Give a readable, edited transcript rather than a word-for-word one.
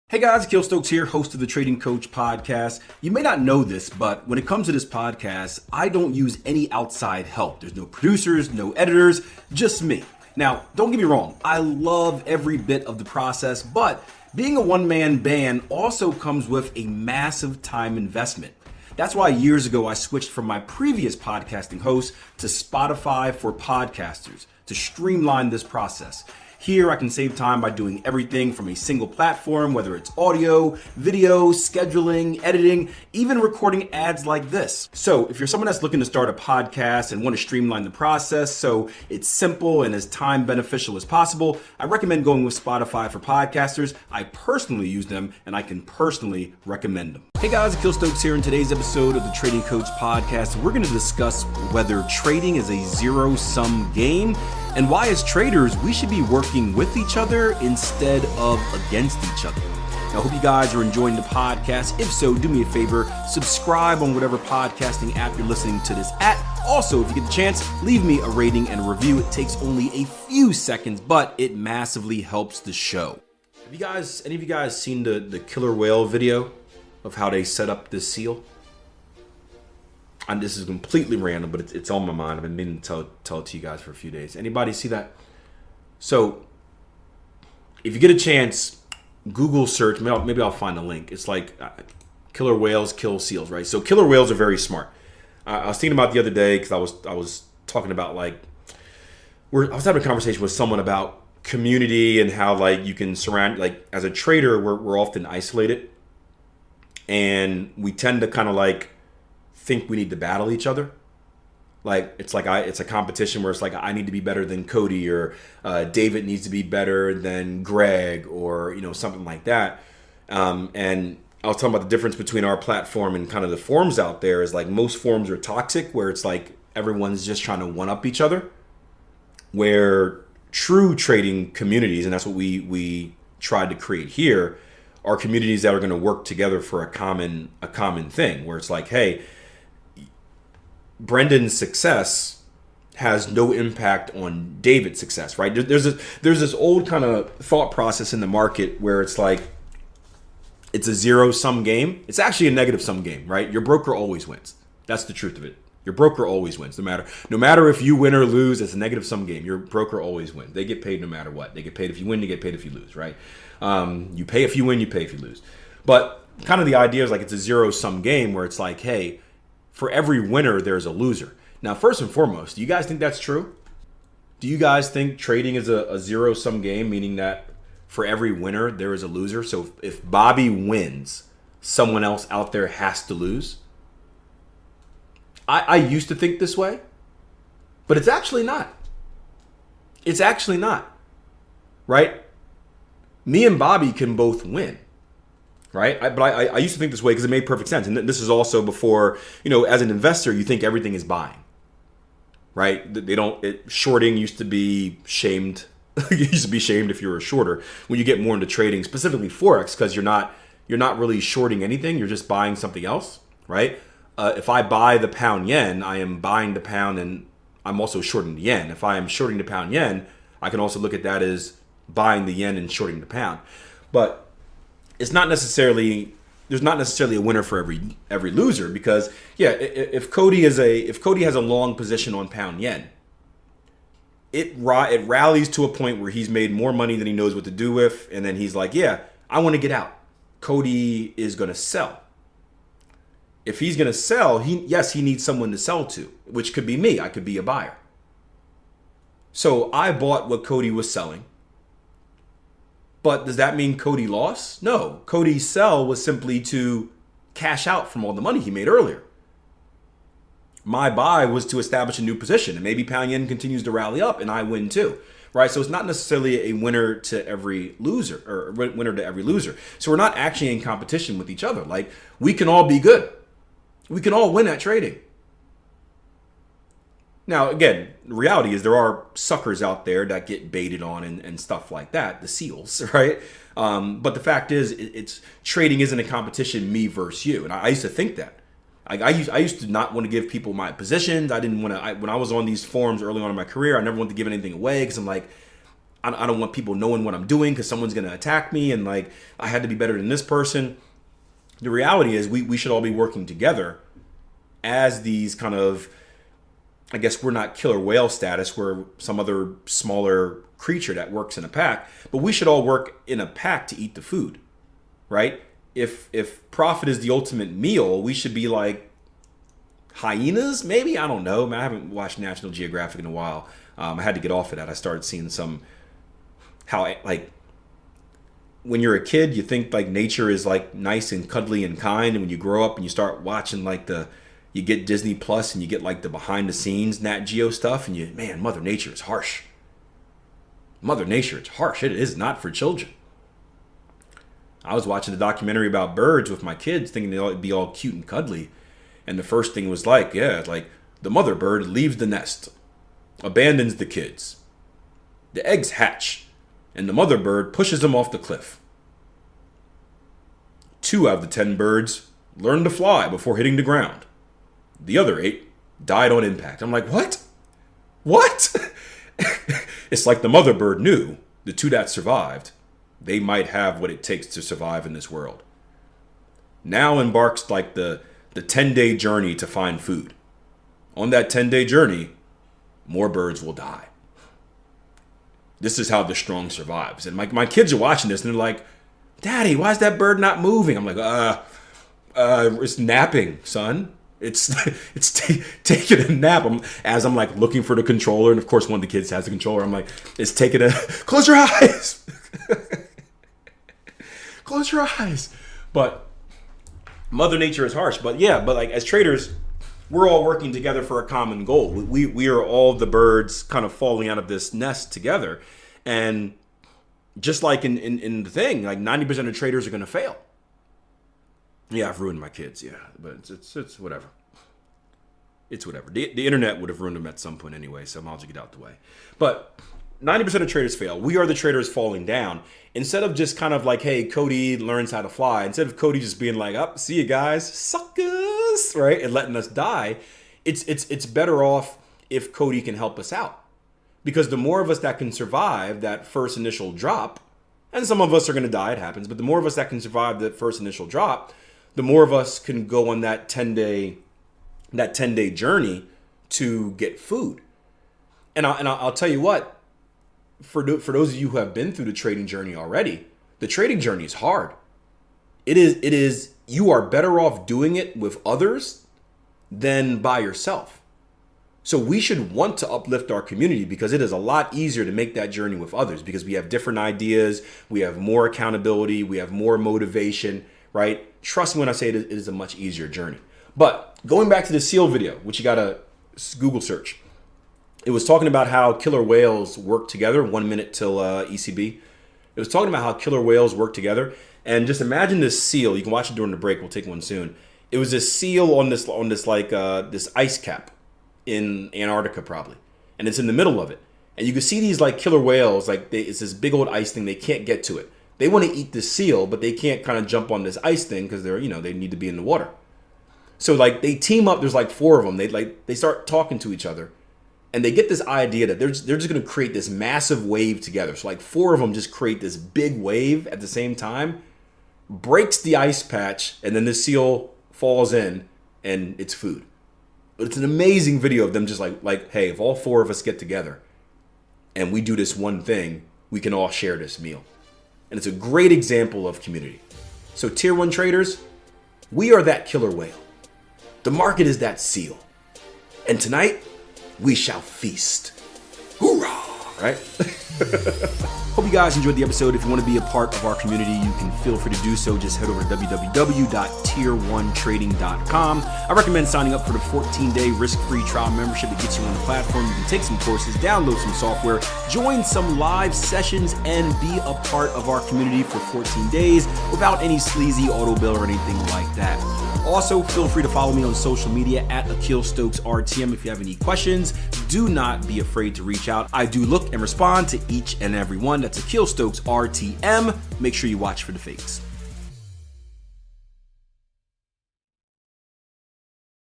Hey guys, Akil here, host of the Trading Coach podcast. You may not know this, but when it comes to this podcast, I don't use any outside help. There's no producers, no editors, just me. Now, don't get me wrong, I love every bit of the process, but being a one-man band also comes with a massive time investment. That's why years ago I switched from my previous podcasting host to Spotify for podcasters to streamline this process. Here I can save time by doing everything from a single platform, whether it's audio, video, scheduling, editing, even recording ads like this. So if you're someone that's looking to start a podcast and want to streamline the process so it's simple and as time beneficial as possible, I recommend going with Spotify for podcasters. I personally use them and I can personally recommend them. Hey guys, Akil here. In today's episode of the Trading Coach podcast, we're going to discuss whether trading is a zero-sum game and why as traders, we should be working with each other instead of against each other. Now, I hope you guys are enjoying the podcast. If so, do me a favor, subscribe on whatever podcasting app you're listening to this at. Also, if you get the chance, leave me a rating and a review. It takes only a few seconds, but it massively helps the show. Have any of you guys seen the killer whale video of how they set up this seal? And this is completely random, but it's on my mind. I've been meaning to tell it to you guys for a few days. Anybody see that? So, if you get a chance, Google search. Maybe I'll find a link. It's like killer whales kill seals, right? So killer whales are very smart. I was thinking about the other day because I was talking about I was having a conversation with someone about community and how you can surround as a trader we're often isolated, and we tend to kind of think we need to battle each other. It's a competition where it's I need to be better than Cody, or David needs to be better than Greg, or something like that. And I was talking about the difference between our platform and kind of the forums out there is most forums are toxic, where it's everyone's just trying to one up each other. Where true trading communities, and that's what we tried to create here, are communities that are going to work together for a common thing. Where it's hey, Brendan's success has no impact on David's success, right? There's this old kind of thought process in the market where it's it's a zero-sum game. It's actually a negative-sum game, right? Your broker always wins. That's the truth of it. Your broker always wins, no matter if you win or lose. It's a negative-sum game. Your broker always wins. They get paid no matter what. They get paid if you win. They get paid if you lose, right? You pay if you win. You pay if you lose. But kind of the idea is it's a zero-sum game where it's hey, for every winner, there's a loser. Now, first and foremost, do you guys think that's true? Do you guys think trading is a zero-sum game, meaning that for every winner, there is a loser? So if Bobby wins, someone else out there has to lose? I used to think this way, but it's actually not. It's actually not, right? Me and Bobby can both win. Right? But I used to think this way because it made perfect sense. And this is also before, as an investor, you think everything is buying. Right? Shorting used to be shamed. You used to be shamed if you were a shorter. When you get more into trading, specifically Forex, because you're not really shorting anything, you're just buying something else. Right? If I buy the pound yen, I am buying the pound and I'm also shorting the yen. If I am shorting the pound yen, I can also look at that as buying the yen and shorting the pound. But there's not necessarily a winner for every loser, because if Cody has a long position on pound yen, it rallies to a point where he's made more money than he knows what to do with, and then he's I want to get out. Cody is going to sell. If he's going to sell, he needs someone to sell to, which could be me. I could be a buyer. So I bought what Cody was selling. But does that mean Cody lost? No. Cody's sell was simply to cash out from all the money he made earlier. My buy was to establish a new position, and maybe pound yen continues to rally up and I win too. Right? So it's not necessarily a winner to every loser, or winner to every loser. So we're not actually in competition with each other. We can all be good. We can all win at trading. Now, again, the reality is there are suckers out there that get baited on and stuff like that, the seals, right? But the fact is, it's trading isn't a competition, me versus you. And I used to think that. I used to not want to give people my positions. I didn't want to. When I was on these forums early on in my career, I never wanted to give anything away because I'm I don't want people knowing what I'm doing because someone's going to attack me and like I had to be better than this person. The reality is we should all be working together as these kind of, I guess we're not killer whale status, we're some other smaller creature that works in a pack, but we should all work in a pack to eat the food, right? If profit is the ultimate meal, we should be like hyenas, maybe? I don't know. I haven't watched National Geographic in a while. I had to get off of that. I started seeing how like when you're a kid, you think like nature is like nice and cuddly and kind. And when you grow up and you start watching like you get Disney Plus and you get like the behind the scenes Nat Geo stuff and man, Mother Nature is harsh. Mother Nature, it's harsh. It is not for children. I was watching a documentary about birds with my kids thinking they'd be all cute and cuddly. And the first thing was like the mother bird leaves the nest, abandons the kids. The eggs hatch, and the mother bird pushes them off the cliff. 2 out of the 10 birds learned to fly before hitting the ground. The other 8 died on impact. I'm like, what? What? It's like the mother bird knew the 2 that survived, they might have what it takes to survive in this world. Now embarks like the 10-day journey to find food. On that 10-day journey, more birds will die. This is how the strong survives. And my kids are watching this and they're like, Daddy, why is that bird not moving? I'm like, it's napping, son. It's taking a nap. I'm like looking for the controller. And of course, one of the kids has the controller. I'm like, it's taking a, close your eyes. Close your eyes. But Mother Nature is harsh. But like as traders, we're all working together for a common goal. We are all the birds kind of falling out of this nest together. And just like in the thing, like 90% of traders are going to fail. Yeah, I've ruined my kids. Yeah, but it's whatever. It's whatever. The internet would have ruined them at some point anyway, so I'll just get out the way. But 90% of traders fail. We are the traders falling down. Instead of just kind of like, hey, Cody learns how to fly. Instead of Cody just being like, oh, see you guys, suckers, right? And letting us die. It's better off if Cody can help us out. Because the more of us that can survive that first initial drop, and some of us are going to die, it happens, but the more of us that can survive that first initial drop, the more of us can go on that 10-day journey to get food. And I'll tell you what, for those of you who have been through the trading journey already, the trading journey is hard. It is you are better off doing it with others than by yourself. So we should want to uplift our community because it is a lot easier to make that journey with others because we have different ideas, we have more accountability, we have more motivation, right? Trust me when I say it is a much easier journey. But going back to the SEAL video, which you got to Google search, it was talking about how killer whales work together. 1 minute till ECB. It was talking about how killer whales work together. And just imagine this seal. You can watch it during the break. We'll take one soon. It was a seal on this this ice cap in Antarctica probably, and it's in the middle of it. And you can see these like killer whales, like it's this big old ice thing. They can't get to it. They want to eat the seal, but they can't kind of jump on this ice thing because they're they need to be in the water. So like they team up. There's like 4 of them. They start talking to each other, and they get this idea that they're just going to create this massive wave together. So like 4 of them just create this big wave at the same time, breaks the ice patch, and then the seal falls in, and it's food. But it's an amazing video of them just like, hey, if all 4 of us get together and we do this one thing, we can all share this meal. And it's a great example of community. So tier 1 traders, we are that killer whale. The market is that seal. And tonight, we shall feast. Hoorah! Right? Hope you guys enjoyed the episode. If you want to be a part of our community, you can feel free to do so. Just head over to www.tier1trading.com. I recommend signing up for the 14-day risk-free trial membership. It gets you on the platform. You can take some courses, download some software, join some live sessions, and be a part of our community for 14 days without any sleazy auto bill or anything like that. Also, feel free to follow me on social media at Akil Stokes RTM. If you have any questions, do not be afraid to reach out. I do look and respond to each and every one. That's Akil Stokes RTM. Make sure you watch for the fakes.